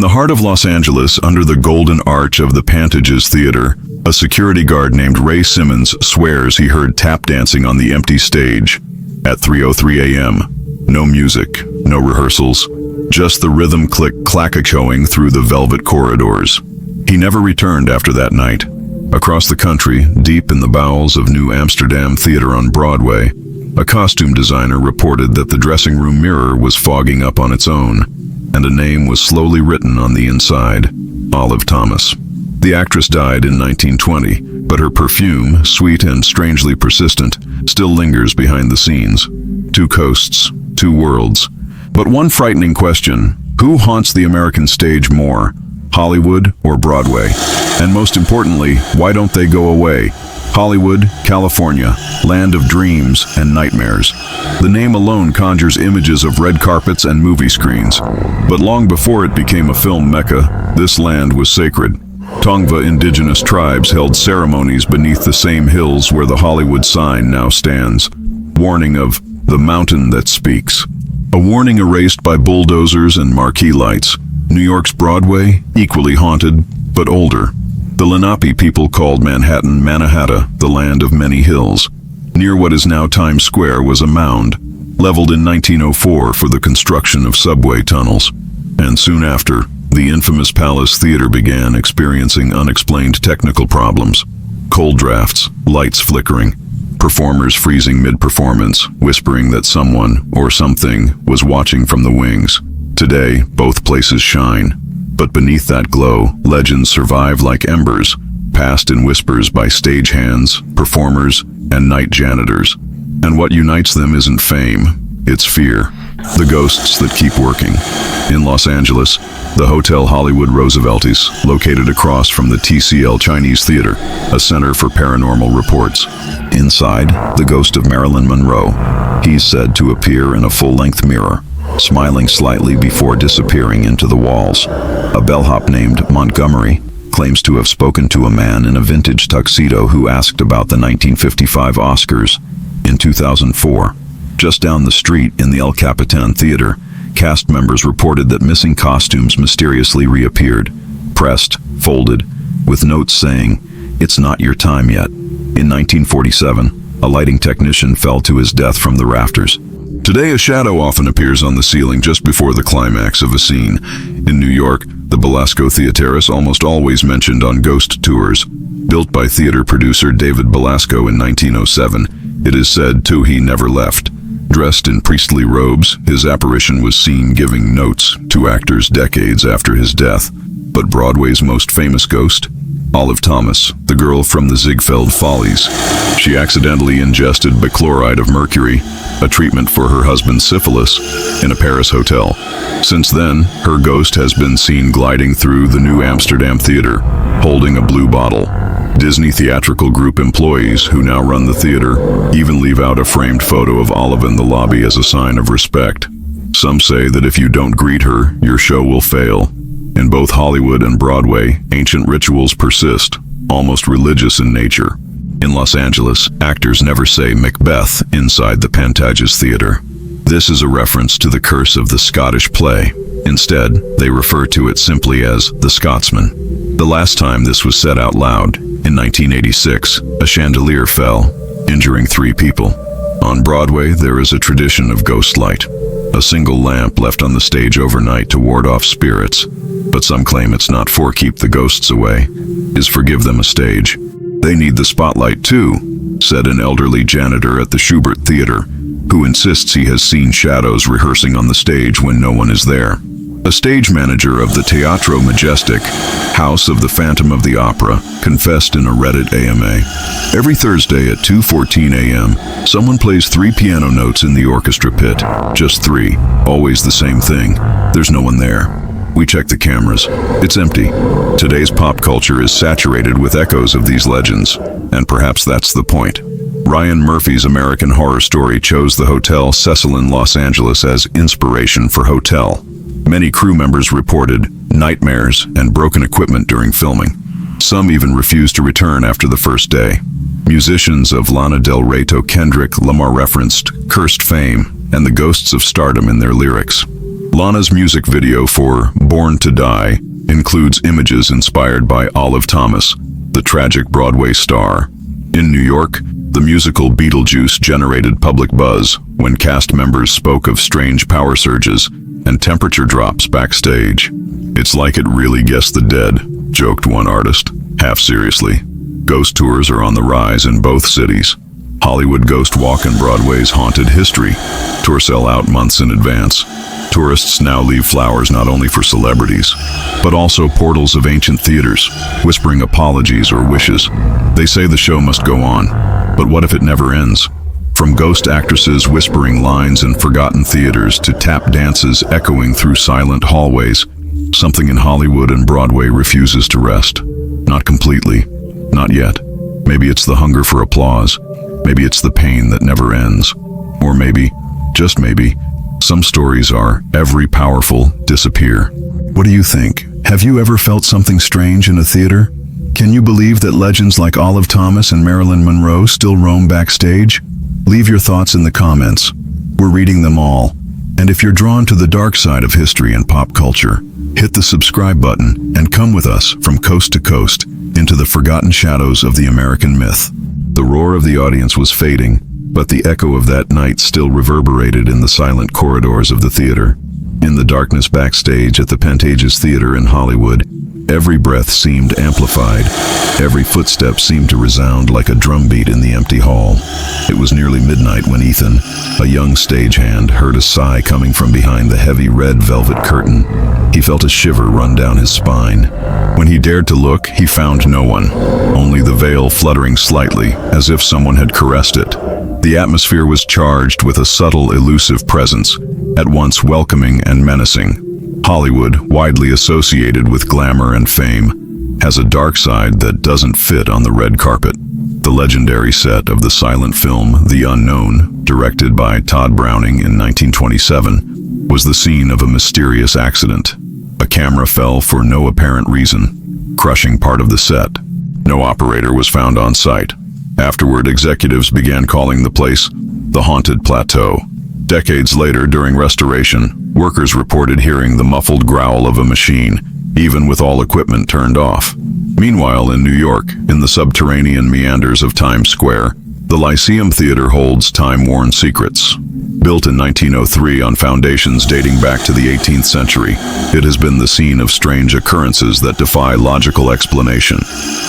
the heart of Los Angeles, under the golden arch of the Pantages Theater, a security guard named Ray Simmons swears he heard tap dancing on the empty stage at 3:03 a.m. No music, no rehearsals, just the rhythm click-clack echoing through the velvet corridors. He never returned after that night. Across the country, deep in the bowels of New Amsterdam Theater on Broadway, a costume designer reported that the dressing room mirror was fogging up on its own, and a name was slowly written on the inside: Olive Thomas. The actress died in 1920, but her perfume, sweet and strangely persistent, still lingers behind the scenes. Two coasts, two worlds. But one frightening question: who haunts the American stage more, Hollywood or Broadway? And most importantly, why don't they go away? Hollywood, California, land of dreams and nightmares. The name alone conjures images of red carpets and movie screens. But long before it became a film mecca, this land was sacred. Tongva indigenous tribes held ceremonies beneath the same hills where the Hollywood sign now stands. Warning of the mountain that speaks. A warning erased by bulldozers and marquee lights. New York's Broadway, equally haunted, but older. The Lenape people called Manhattan Mannahatta, the land of many hills. Near what is now Times Square was a mound, leveled in 1904 for the construction of subway tunnels. And soon after, the infamous Palace Theater began experiencing unexplained technical problems. Cold drafts, lights flickering, performers freezing mid-performance, whispering that someone or something was watching from the wings. Today, both places shine. But beneath that glow, legends survive like embers, passed in whispers by stagehands, performers, and night janitors. And what unites them isn't fame, it's fear. The ghosts that keep working. In Los Angeles, the Hotel Hollywood Rooseveltis, located across from the TCL Chinese Theater, a center for paranormal reports. Inside, the ghost of Marilyn Monroe. He's said to appear in a full-length mirror, smiling slightly before disappearing into the walls. A bellhop named Montgomery claims to have spoken to a man in a vintage tuxedo who asked about the 1955 Oscars. In 2004, just down the street in the El Capitan Theater, cast members reported that missing costumes mysteriously reappeared, pressed, folded, with notes saying, "It's not your time yet." In 1947, a lighting technician fell to his death from the rafters. Today, a shadow often appears on the ceiling just before the climax of a scene. In New York, the Belasco Theater is almost always mentioned on ghost tours. Built by theater producer David Belasco in 1907, it is said, too, he never left. Dressed in priestly robes, his apparition was seen giving notes to actors decades after his death. But Broadway's most famous ghost? Olive Thomas, the girl from the Ziegfeld Follies. She accidentally ingested bichloride of mercury, a treatment for her husband's syphilis, in a Paris hotel. Since then, her ghost has been seen gliding through the New Amsterdam Theater, holding a blue bottle. Disney theatrical group employees who now run the theater even leave out a framed photo of Olive in the lobby as a sign of respect. Some say that if you don't greet her, your show will fail. In both Hollywood and Broadway, ancient rituals persist, almost religious in nature. In Los Angeles, actors never say Macbeth inside the Pantages Theater. This is a reference to the curse of the Scottish play. Instead, they refer to it simply as the Scotsman. The last time this was said out loud, in 1986, a chandelier fell, injuring 3 people. On Broadway, there is a tradition of ghost light. A single lamp left on the stage overnight to ward off spirits. But some claim it's not for keep the ghosts away, is for give them a stage. They need the spotlight too, said an elderly janitor at the Schubert Theater, who insists he has seen shadows rehearsing on the stage when no one is there. A stage manager of the Teatro Majestic, House of the Phantom of the Opera, confessed in a Reddit AMA. Every Thursday at 2:14 a.m., someone plays 3 piano notes in the orchestra pit. Just 3. Always the same thing. There's no one there. We check the cameras. It's empty. Today's pop culture is saturated with echoes of these legends, and perhaps that's the point. Ryan Murphy's American Horror Story chose the Hotel Cecil in Los Angeles as inspiration for Hotel. Many crew members reported nightmares and broken equipment during filming. Some even refused to return after the first day. Musicians of Lana Del Rey to Kendrick Lamar referenced cursed fame and the ghosts of stardom in their lyrics. Lana's music video for Born to Die includes images inspired by Olive Thomas, the tragic Broadway star. In New York, the musical Beetlejuice generated public buzz when cast members spoke of strange power surges and temperature drops backstage. "It's like it really guessed the dead," joked one artist, half seriously. Ghost tours are on the rise in both cities. Hollywood Ghost Walk and Broadway's Haunted History tour sell out months in advance. Tourists now leave flowers not only for celebrities, but also portals of ancient theaters, whispering apologies or wishes. They say the show must go on, but what if it never ends? From ghost actresses whispering lines in forgotten theaters to tap dances echoing through silent hallways, something in Hollywood and Broadway refuses to rest. Not completely. Not yet. Maybe it's the hunger for applause. Maybe it's the pain that never ends. Or maybe, just maybe, some stories are every powerful disappear. What do you think? Have you ever felt something strange in a theater? Can you believe that legends like Olive Thomas and Marilyn Monroe still roam backstage? Leave your thoughts in the comments. We're reading them all. And if you're drawn to the dark side of history and pop culture, hit the subscribe button and come with us from coast to coast into the forgotten shadows of the American myth. The roar of the audience was fading, but the echo of that night still reverberated in the silent corridors of the theater. In the darkness backstage at the Pantages Theater in Hollywood, every breath seemed amplified. Every footstep seemed to resound like a drumbeat in the empty hall. It was nearly midnight when Ethan, a young stagehand, heard a sigh coming from behind the heavy red velvet curtain. He felt a shiver run down his spine. When he dared to look, he found no one, only the veil fluttering slightly, as if someone had caressed it. The atmosphere was charged with a subtle, elusive presence, at once welcoming and menacing. Hollywood, widely associated with glamour and fame, has a dark side that doesn't fit on the red carpet. The legendary set of the silent film The Unknown, directed by Todd Browning in 1927, was the scene of a mysterious accident. A camera fell for no apparent reason, crushing part of the set. No operator was found on site. Afterward, executives began calling the place the Haunted Plateau. Decades later, during restoration, workers reported hearing the muffled growl of a machine, even with all equipment turned off. Meanwhile, in New York, in the subterranean meanders of Times Square, the Lyceum Theater holds time-worn secrets. Built in 1903 on foundations dating back to the 18th century, it has been the scene of strange occurrences that defy logical explanation.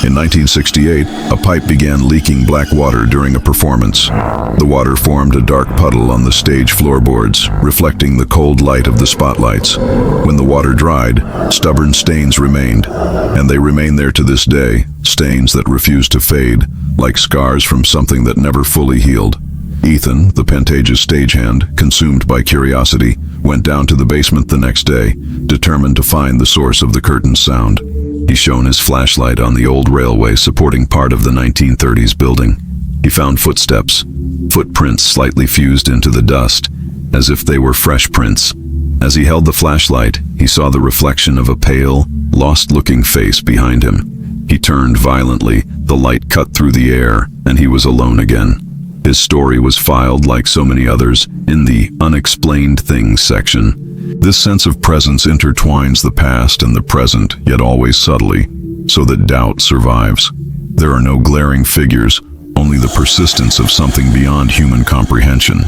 In 1968, a pipe began leaking black water during a performance. The water formed a dark puddle on the stage floorboards, reflecting the cold light of the spotlights. When the water dried, stubborn stains remained, and they remain there to this day, stains that refuse to fade, like scars from something that never fully healed. Ethan, the Pantages stagehand, consumed by curiosity, went down to the basement the next day, determined to find the source of the curtain's sound. He shone his flashlight on the old railway supporting part of the 1930s building. He found footprints slightly fused into the dust, as if they were fresh prints. As he held the flashlight, he saw the reflection of a pale, lost-looking face behind him. He turned violently, the light cut through the air, and he was alone again. His story was filed, like so many others, in the Unexplained Things section. This sense of presence intertwines the past and the present, yet always subtly, so that doubt survives. There are no glaring figures, only the persistence of something beyond human comprehension.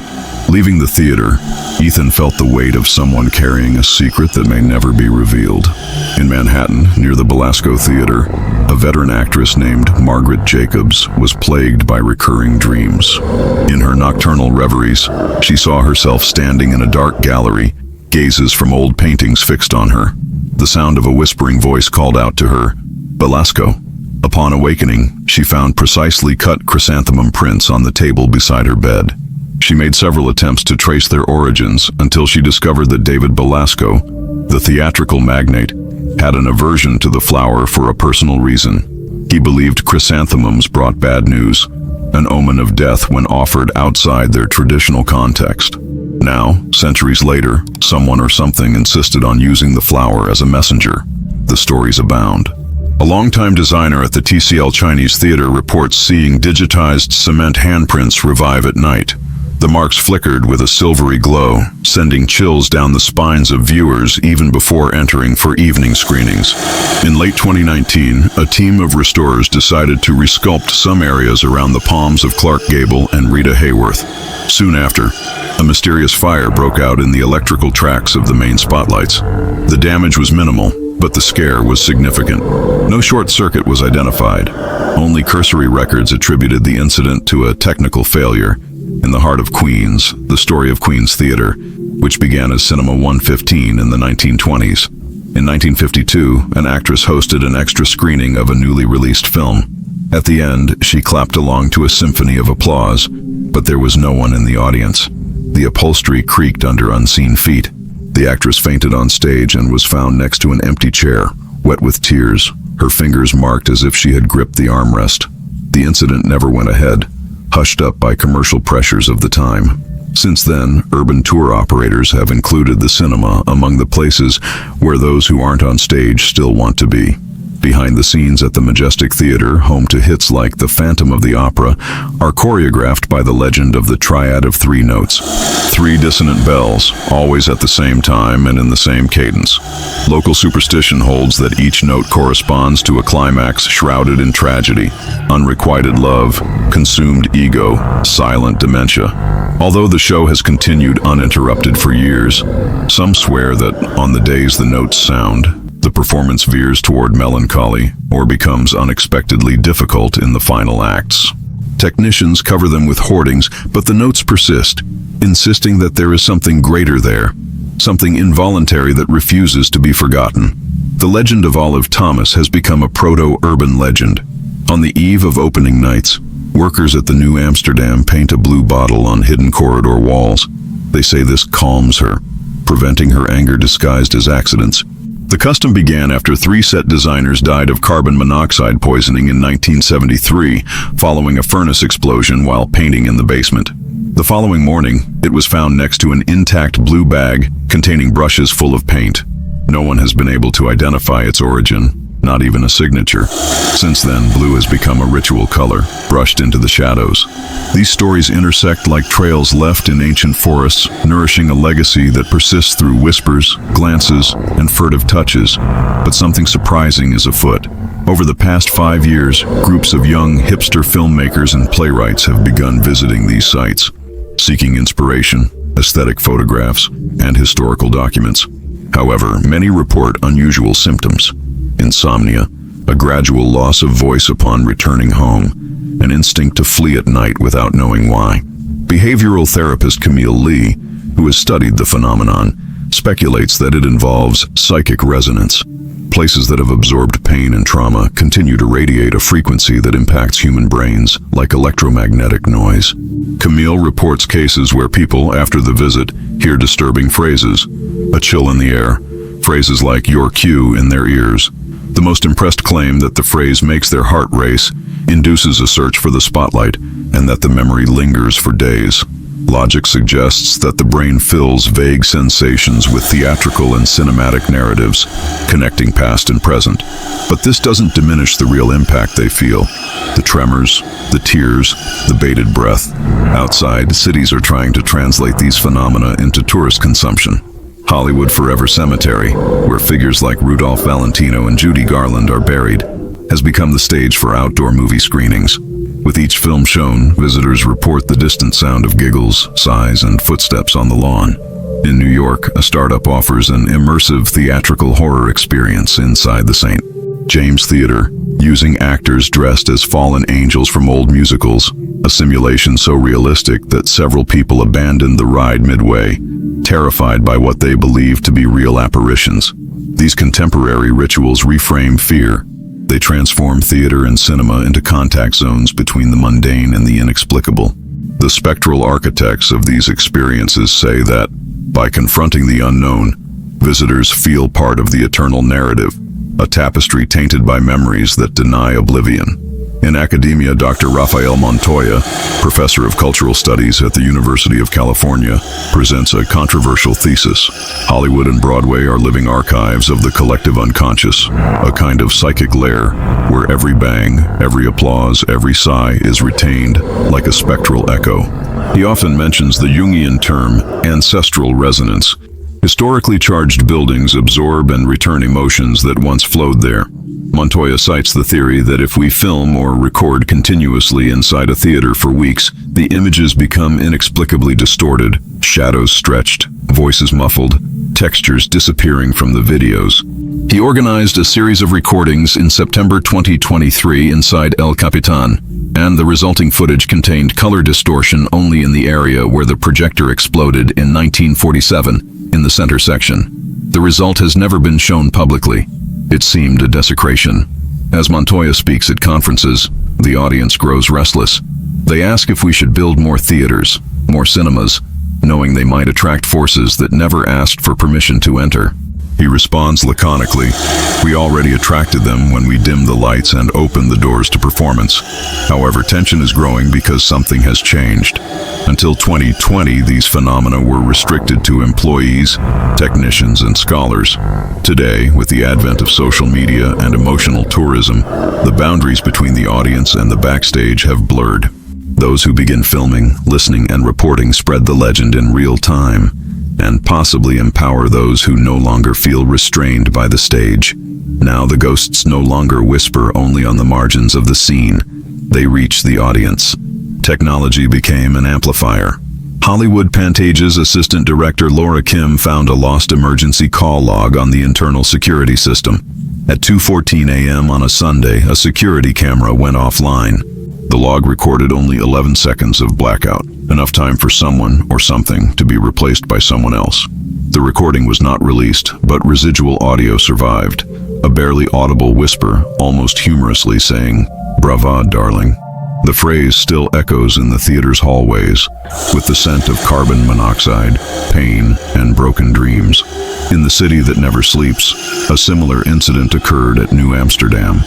Leaving the theater, Ethan felt the weight of someone carrying a secret that may never be revealed. In Manhattan, near the Belasco Theater, a veteran actress named Margaret Jacobs was plagued by recurring dreams. In her nocturnal reveries, she saw herself standing in a dark gallery, gazes from old paintings fixed on her. The sound of a whispering voice called out to her, "Belasco." Upon awakening, she found precisely cut chrysanthemum prints on the table beside her bed. She made several attempts to trace their origins until she discovered that David Belasco, the theatrical magnate, had an aversion to the flower for a personal reason. He believed chrysanthemums brought bad news, an omen of death when offered outside their traditional context. Now, centuries later, someone or something insisted on using the flower as a messenger. The stories abound. A longtime designer at the TCL Chinese Theater reports seeing digitized cement handprints revive at night. The marks flickered with a silvery glow, sending chills down the spines of viewers even before entering for evening screenings. In late 2019, a team of restorers decided to resculpt some areas around the palms of Clark Gable and Rita Hayworth. Soon after, a mysterious fire broke out in the electrical tracks of the main spotlights. The damage was minimal, but the scare was significant. No short circuit was identified. Only cursory records attributed the incident to a technical failure. In the heart of Queens, the story of Queens Theater, which began as Cinema 115 in the 1920s. In 1952, an actress hosted an extra screening of a newly released film. At the end, she clapped along to a symphony of applause, but there was no one in the audience. The upholstery creaked under unseen feet. The actress fainted on stage and was found next to an empty chair, wet with tears, her fingers marked as if she had gripped the armrest. The incident never went ahead, hushed up by commercial pressures of the time. Since then, urban tour operators have included the cinema among the places where those who aren't on stage still want to be. Behind the scenes at the Majestic Theater, home to hits like The Phantom of the Opera, are choreographed by the legend of the triad of three notes. Three dissonant bells, always at the same time and in the same cadence. Local superstition holds that each note corresponds to a climax shrouded in tragedy, unrequited love, consumed ego, silent dementia. Although the show has continued uninterrupted for years, some swear that on the days the notes sound, the performance veers toward melancholy or becomes unexpectedly difficult in the final acts. Technicians cover them with hoardings, but the notes persist, insisting that there is something greater there, something involuntary that refuses to be forgotten. The legend of Olive Thomas has become a proto-urban legend. On the eve of opening nights, workers at the New Amsterdam paint a blue bottle on hidden corridor walls. They say this calms her, preventing her anger disguised as accidents. The custom began after 3 set designers died of carbon monoxide poisoning in 1973, following a furnace explosion while painting in the basement. The following morning, it was found next to an intact blue bag containing brushes full of paint. No one has been able to identify its origin, not even a signature. Since then, blue has become a ritual color, brushed into the shadows. These stories intersect like trails left in ancient forests, nourishing a legacy that persists through whispers, glances, and furtive touches. But something surprising is afoot. Over the past 5 years, groups of young hipster filmmakers and playwrights have begun visiting these sites, seeking inspiration, aesthetic photographs, and historical documents. However, many report unusual symptoms. Insomnia, a gradual loss of voice upon returning home, an instinct to flee at night without knowing why. Behavioral therapist Camille Lee, who has studied the phenomenon, speculates that it involves psychic resonance. Places that have absorbed pain and trauma continue to radiate a frequency that impacts human brains like electromagnetic noise. Camille reports cases where people, after the visit, hear disturbing phrases, a chill in the air, phrases like "your cue" in their ears. The most impressed claim that the phrase makes their heart race, induces a search for the spotlight, and that the memory lingers for days. Logic suggests that the brain fills vague sensations with theatrical and cinematic narratives, connecting past and present. But this doesn't diminish the real impact they feel. The tremors, the tears, the bated breath. Outside, cities are trying to translate these phenomena into tourist consumption. Hollywood Forever Cemetery, where figures like Rudolph Valentino and Judy Garland are buried, has become the stage for outdoor movie screenings. With each film shown, visitors report the distant sound of giggles, sighs, and footsteps on the lawn. In New York, a startup offers an immersive theatrical horror experience inside the St. James Theater, using actors dressed as fallen angels from old musicals, a simulation so realistic that several people abandoned the ride midway, terrified by what they believe to be real apparitions. These contemporary rituals reframe fear. They transform theater and cinema into contact zones between the mundane and the inexplicable. The spectral architects of these experiences say that, by confronting the unknown, visitors feel part of the eternal narrative, a tapestry tainted by memories that deny oblivion. In academia, Dr. Rafael Montoya, professor of cultural studies at the University of California, presents a controversial thesis. Hollywood and Broadway are living archives of the collective unconscious, a kind of psychic lair where every bang, every applause, every sigh is retained like a spectral echo. He often mentions the Jungian term ancestral resonance. Historically charged buildings absorb and return emotions that once flowed there. Montoya cites the theory that if we film or record continuously inside a theater for weeks, the images become inexplicably distorted, shadows stretched, voices muffled, textures disappearing from the videos. He organized a series of recordings in September 2023 inside El Capitan, and the resulting footage contained color distortion only in the area where the projector exploded in 1947 in the center section. The result has never been shown publicly. It seemed a desecration. As Montoya speaks at conferences, the audience grows restless. They ask if we should build more theaters, more cinemas, knowing they might attract forces that never asked for permission to enter. He responds laconically, "We already attracted them when we dimmed the lights and opened the doors to performance. However, tension is growing because something has changed. Until 2020, these phenomena were restricted to employees, technicians, and scholars. Today, with the advent of social media and emotional tourism, the boundaries between the audience and the backstage have blurred. Those who begin filming, listening, and reporting spread the legend in real time, and possibly empower those who no longer feel restrained by the stage. Now the ghosts no longer whisper only on the margins of the scene. They reach the audience. Technology became an amplifier. Hollywood Pantage's assistant director Laura Kim found a lost emergency call log on the internal security system. At 2:14 a.m. on a Sunday, a security camera went offline. The log recorded only 11 seconds of blackout, enough time for someone or something to be replaced by someone else. The recording was not released, but residual audio survived. A barely audible whisper, almost humorously saying, "Brava, darling." The phrase still echoes in the theater's hallways, with the scent of carbon monoxide, pain, and broken dreams. In the city that never sleeps, a similar incident occurred at New Amsterdam.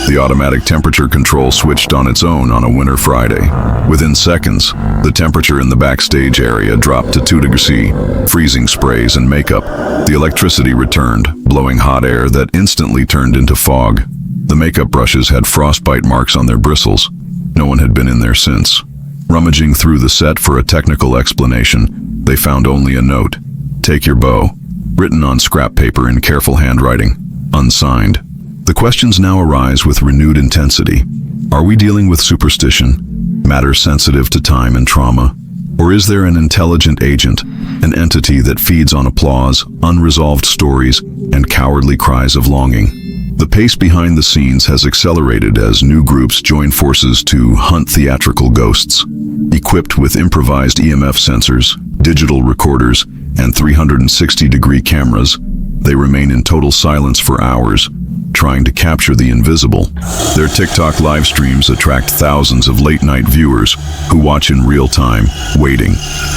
The automatic temperature control switched on its own on a winter Friday. Within seconds, the temperature in the backstage area dropped to 2 degrees C, freezing sprays and makeup. The electricity returned, blowing hot air that instantly turned into fog. The makeup brushes had frostbite marks on their bristles. No one had been in there since. Rummaging through the set for a technical explanation, they found only a note, "Take your bow," written on scrap paper in careful handwriting, unsigned. The questions now arise with renewed intensity. Are we dealing with superstition, matter sensitive to time and trauma? Or is there an intelligent agent, an entity that feeds on applause, unresolved stories, and cowardly cries of longing? The pace behind the scenes has accelerated as new groups join forces to hunt theatrical ghosts. Equipped with improvised EMF sensors, digital recorders, and 360-degree cameras, they remain in total silence for hours, trying to capture the invisible. Their TikTok live streams attract thousands of late-night viewers who watch in real time, waiting.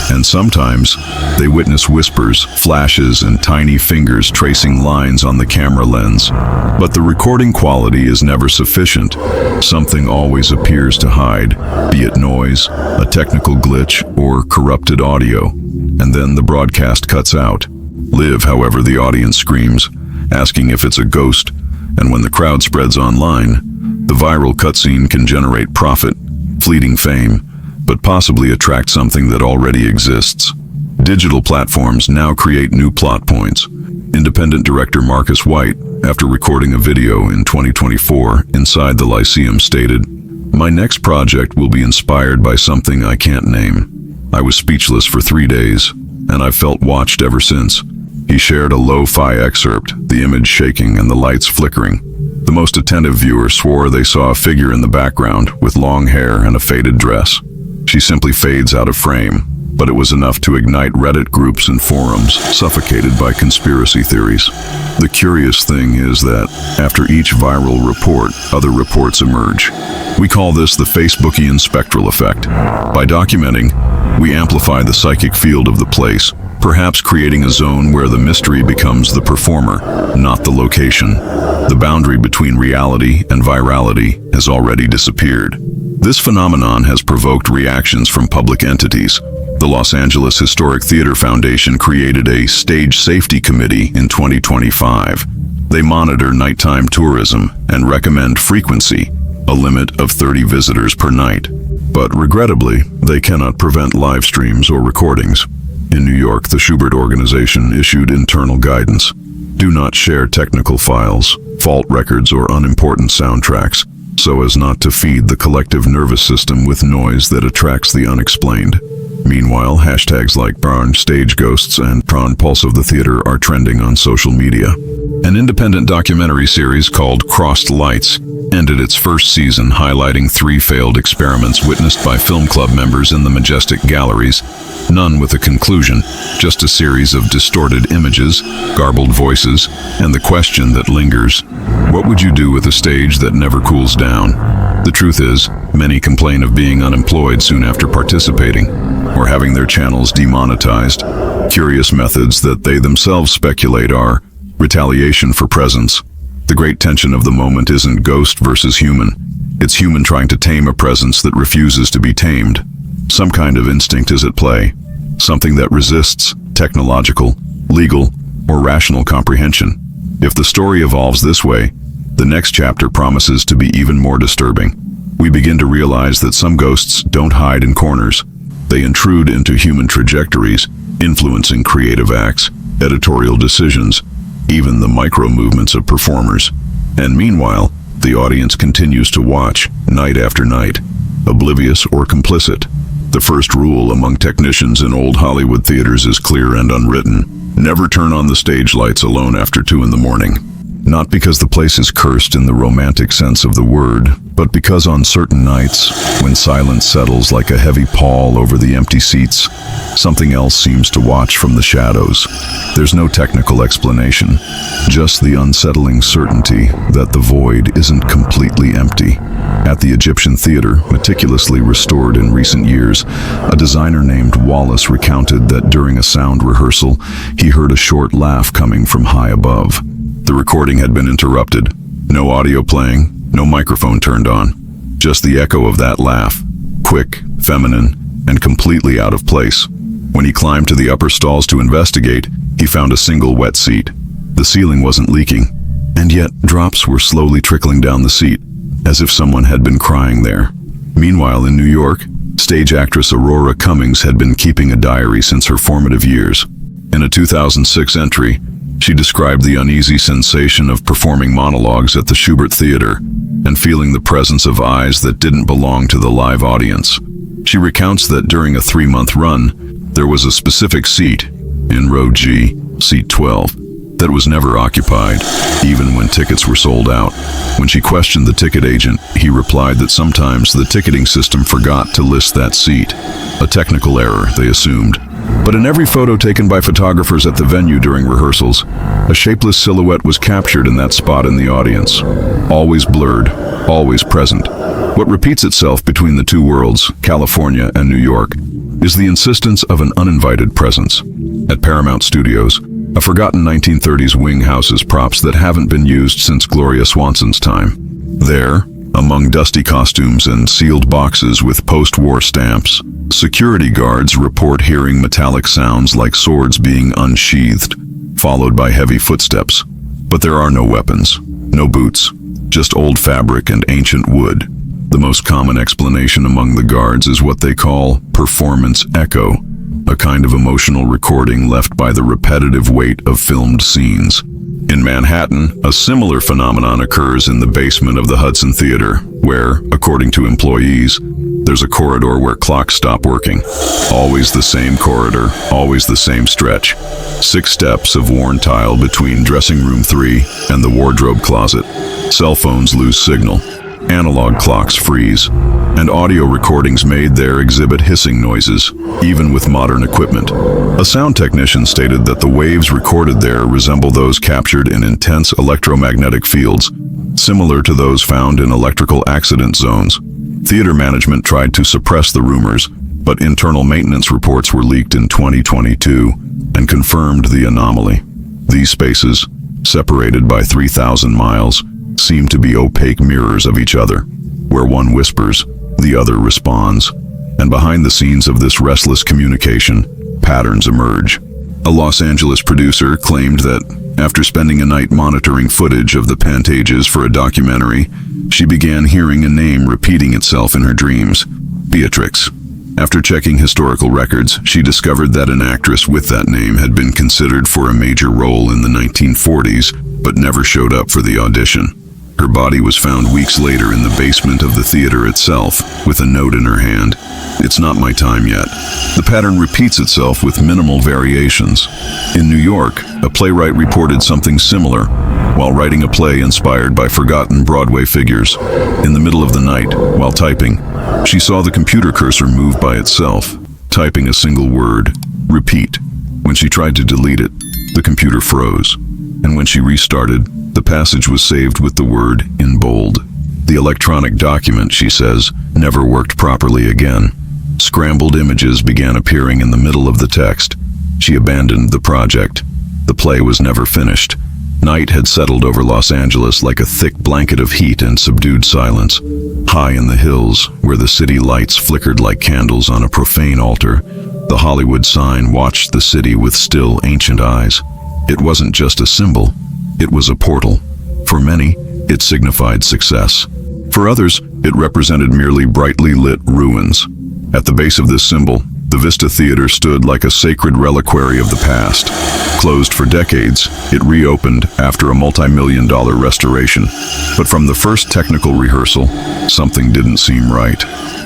And sometimes, they witness whispers, flashes, and tiny fingers tracing lines on the camera lens. But the recording quality is never sufficient. Something always appears to hide, be it noise, a technical glitch, or corrupted audio. And then the broadcast cuts out. Live, however, the audience screams, asking if it's a ghost. And when the crowd spreads online, the viral cutscene can generate profit, fleeting fame, but possibly attract something that already exists. Digital platforms now create new plot points. Independent director Marcus White, after recording a video in 2024 inside the Lyceum, stated, "My next project will be inspired by something I can't name. I was speechless for 3 days, and I've felt watched ever since." He shared a lo-fi excerpt, the image shaking and the lights flickering. The most attentive viewer swore they saw a figure in the background with long hair and a faded dress. She simply fades out of frame, but it was enough to ignite Reddit groups and forums suffocated by conspiracy theories. The curious thing is that, after each viral report, other reports emerge. We call this the Facebookian spectral effect. By documenting, we amplify the psychic field of the place, perhaps creating a zone where the mystery becomes the performer, not the location. The boundary between reality and virality has already disappeared. This phenomenon has provoked reactions from public entities. The Los Angeles Historic Theater Foundation created a Stage Safety Committee in 2025. They monitor nighttime tourism and recommend frequency, a limit of 30 visitors per night. But regrettably, they cannot prevent live streams or recordings. In New York, the Schubert organization issued internal guidance. Do not share technical files, fault records, or unimportant soundtracks, so as not to feed the collective nervous system with noise that attracts the unexplained. Meanwhile, hashtags like Barn Stage Ghosts and Prawn Pulse of the Theater are trending on social media. An independent documentary series called Crossed Lights ended its first season highlighting 3 failed experiments witnessed by film club members in the majestic galleries, none with a conclusion, just a series of distorted images, garbled voices, and the question that lingers: what would you do with a stage that never cools down? The truth is, many complain of being unemployed soon after participating, or having their channels demonetized. Curious methods that they themselves speculate are retaliation for presence. The great tension of the moment isn't ghost versus human. It's human trying to tame a presence that refuses to be tamed. Some kind of instinct is at play, something that resists technological, legal, or rational comprehension. If the story evolves this way, the next chapter promises to be even more disturbing. We begin to realize that some ghosts don't hide in corners. They intrude into human trajectories, influencing creative acts, editorial decisions, even the micro-movements of performers. And meanwhile, the audience continues to watch, night after night, oblivious or complicit. The first rule among technicians in old Hollywood theaters is clear and unwritten: never turn on the stage lights alone after 2 a.m. Not because the place is cursed in the romantic sense of the word, but because on certain nights, when silence settles like a heavy pall over the empty seats, something else seems to watch from the shadows. There's no technical explanation, just the unsettling certainty that the void isn't completely empty. At the Egyptian theater, meticulously restored in recent years, a designer named Wallace recounted that during a sound rehearsal, he heard a short laugh coming from high above. The recording had been interrupted. No audio playing, no microphone turned on. Just the echo of that laugh, quick, feminine, and completely out of place. When he climbed to the upper stalls to investigate, he found a single wet seat. The ceiling wasn't leaking, and yet drops were slowly trickling down the seat, as if someone had been crying there. Meanwhile, in New York, stage actress Aurora Cummings had been keeping a diary since her formative years. In a 2006 entry, she described the uneasy sensation of performing monologues at the Schubert Theater and feeling the presence of eyes that didn't belong to the live audience. She recounts that during a 3-month run, there was a specific seat, in row G, seat 12, that was never occupied, even when tickets were sold out. When she questioned the ticket agent, he replied that sometimes the ticketing system forgot to list that seat. A technical error, they assumed. But in every photo taken by photographers at the venue during rehearsals, a shapeless silhouette was captured in that spot in the audience. Always blurred, always present. What repeats itself between the two worlds, California and New York, is the insistence of an uninvited presence. At Paramount Studios, a forgotten 1930s wing houses props that haven't been used since Gloria Swanson's time. There, among dusty costumes and sealed boxes with post-war stamps, security guards report hearing metallic sounds like swords being unsheathed, followed by heavy footsteps. But there are no weapons, no boots, just old fabric and ancient wood. The most common explanation among the guards is what they call performance echo, a kind of emotional recording left by the repetitive weight of filmed scenes. In Manhattan, a similar phenomenon occurs in the basement of the Hudson Theater, where, according to employees, there's a corridor where clocks stop working. Always the same corridor, always the same stretch. 6 steps of worn tile between dressing room 3 and the wardrobe closet. Cell phones lose signal. Analog clocks freeze, and audio recordings made there exhibit hissing noises, even with modern equipment. A sound technician stated that the waves recorded there resemble those captured in intense electromagnetic fields, similar to those found in electrical accident zones. Theater management tried to suppress the rumors, but internal maintenance reports were leaked in 2022 and confirmed the anomaly. These spaces, separated by 3,000 miles, seem to be opaque mirrors of each other, where one whispers, the other responds. And behind the scenes of this restless communication, patterns emerge. A Los Angeles producer claimed that, after spending a night monitoring footage of the Pantages for a documentary, she began hearing a name repeating itself in her dreams. Beatrix. After checking historical records, she discovered that an actress with that name had been considered for a major role in the 1940s, but never showed up for the audition. Her body was found weeks later in the basement of the theater itself, with a note in her hand. "It's not my time yet." The pattern repeats itself with minimal variations. In New York, a playwright reported something similar while writing a play inspired by forgotten Broadway figures. In the middle of the night, while typing, she saw the computer cursor move by itself, typing a single word, "repeat." When she tried to delete it, the computer froze, and when she restarted, the passage was saved with the word in bold. The electronic document, she says, never worked properly again. Scrambled images began appearing in the middle of the text. She abandoned the project. The play was never finished. Night had settled over Los Angeles like a thick blanket of heat and subdued silence. High in the hills, where the city lights flickered like candles on a profane altar, the Hollywood sign watched the city with still, ancient eyes. It wasn't just a symbol. It was a portal. For many, it signified success. For others, it represented merely brightly lit ruins. At the base of this symbol, the Vista Theater stood like a sacred reliquary of the past. Closed for decades, it reopened after a multi-million-dollar restoration. But from the first technical rehearsal, something didn't seem right.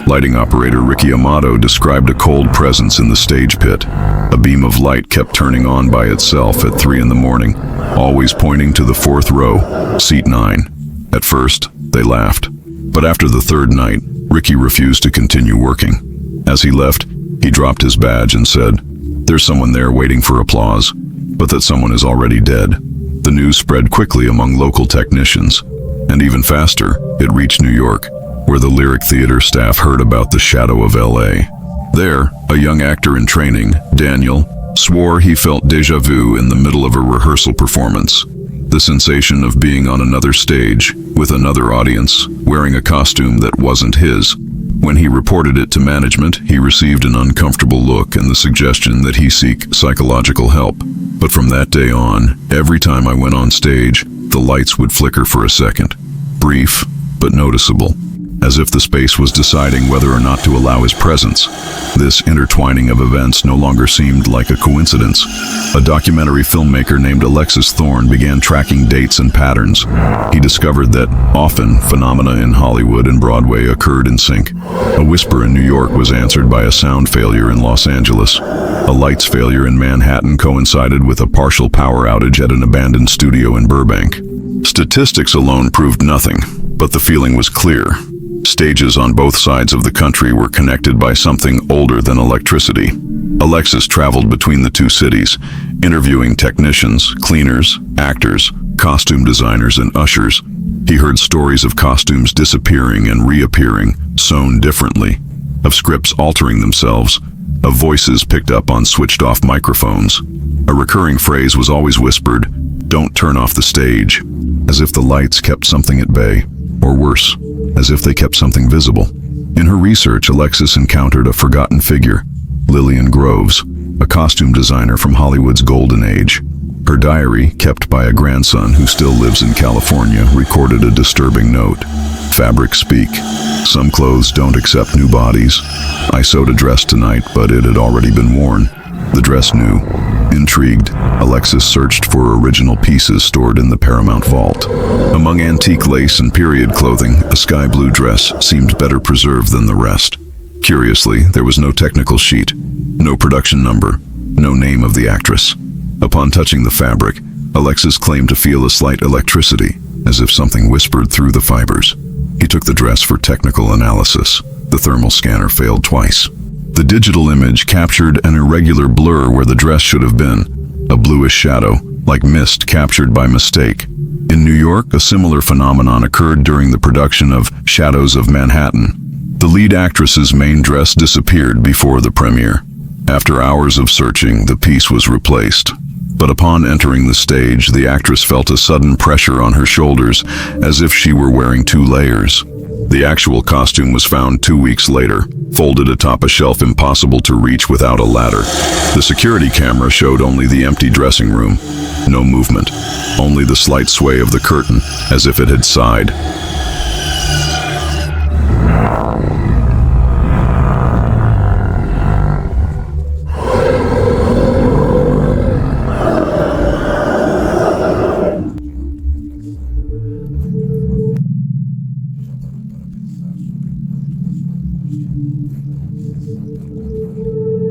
Lighting operator Ricky Amato described a cold presence in the stage pit. A beam of light kept turning on by itself at 3 in the morning, always pointing to the 4th row, seat 9. At first, they laughed. But after the 3rd night, Ricky refused to continue working. As he left, he dropped his badge and said, "There's someone there waiting for applause, but that someone is already dead." The news spread quickly among local technicians, and even faster, it reached New York, where the Lyric Theater staff heard about the shadow of LA. There, a young actor in training, Daniel, swore he felt déjà vu in the middle of a rehearsal performance. The sensation of being on another stage, with another audience, wearing a costume that wasn't his. When he reported it to management, he received an uncomfortable look and the suggestion that he seek psychological help. But from that day on, every time I went on stage, the lights would flicker for a second. Brief, but noticeable. As if the space was deciding whether or not to allow his presence. This intertwining of events no longer seemed like a coincidence. A documentary filmmaker named Alexis Thorne began tracking dates and patterns. He discovered that often phenomena in Hollywood and Broadway occurred in sync. A whisper in New York was answered by a sound failure in Los Angeles. A lights failure in Manhattan coincided with a partial power outage at an abandoned studio in Burbank. Statistics alone proved nothing, but the feeling was clear. Stages on both sides of the country were connected by something older than electricity. Alexis traveled between the two cities, interviewing technicians, cleaners, actors, costume designers, and ushers. He heard stories of costumes disappearing and reappearing, sewn differently, of scripts altering themselves, of voices picked up on switched-off microphones. A recurring phrase was always whispered, "Don't turn off the stage," as if the lights kept something at bay, or worse, as if they kept something visible. In her research, Alexis encountered a forgotten figure, Lillian Groves, a costume designer from Hollywood's golden age. Her diary, kept by a grandson who still lives in California, recorded a disturbing note. "Fabrics speak. Some clothes don't accept new bodies. I sewed a dress tonight, but it had already been worn. The dress knew." Intrigued, Alexis searched for original pieces stored in the Paramount vault. Among antique lace and period clothing, a sky blue dress seemed better preserved than the rest. Curiously, there was no technical sheet, no production number, no name of the actress. Upon touching the fabric, Alexis claimed to feel a slight electricity, as if something whispered through the fibers. He took the dress for technical analysis. The thermal scanner failed twice. The digital image captured an irregular blur where the dress should have been, a bluish shadow, like mist captured by mistake. In New York, a similar phenomenon occurred during the production of Shadows of Manhattan. The lead actress's main dress disappeared before the premiere. After hours of searching, the piece was replaced. But upon entering the stage, the actress felt a sudden pressure on her shoulders, as if she were wearing 2 layers. The actual costume was found 2 weeks later, folded atop a shelf impossible to reach without a ladder. The security camera showed only the empty dressing room. No movement, only the slight sway of the curtain, as if it had sighed. fraquezas, nossas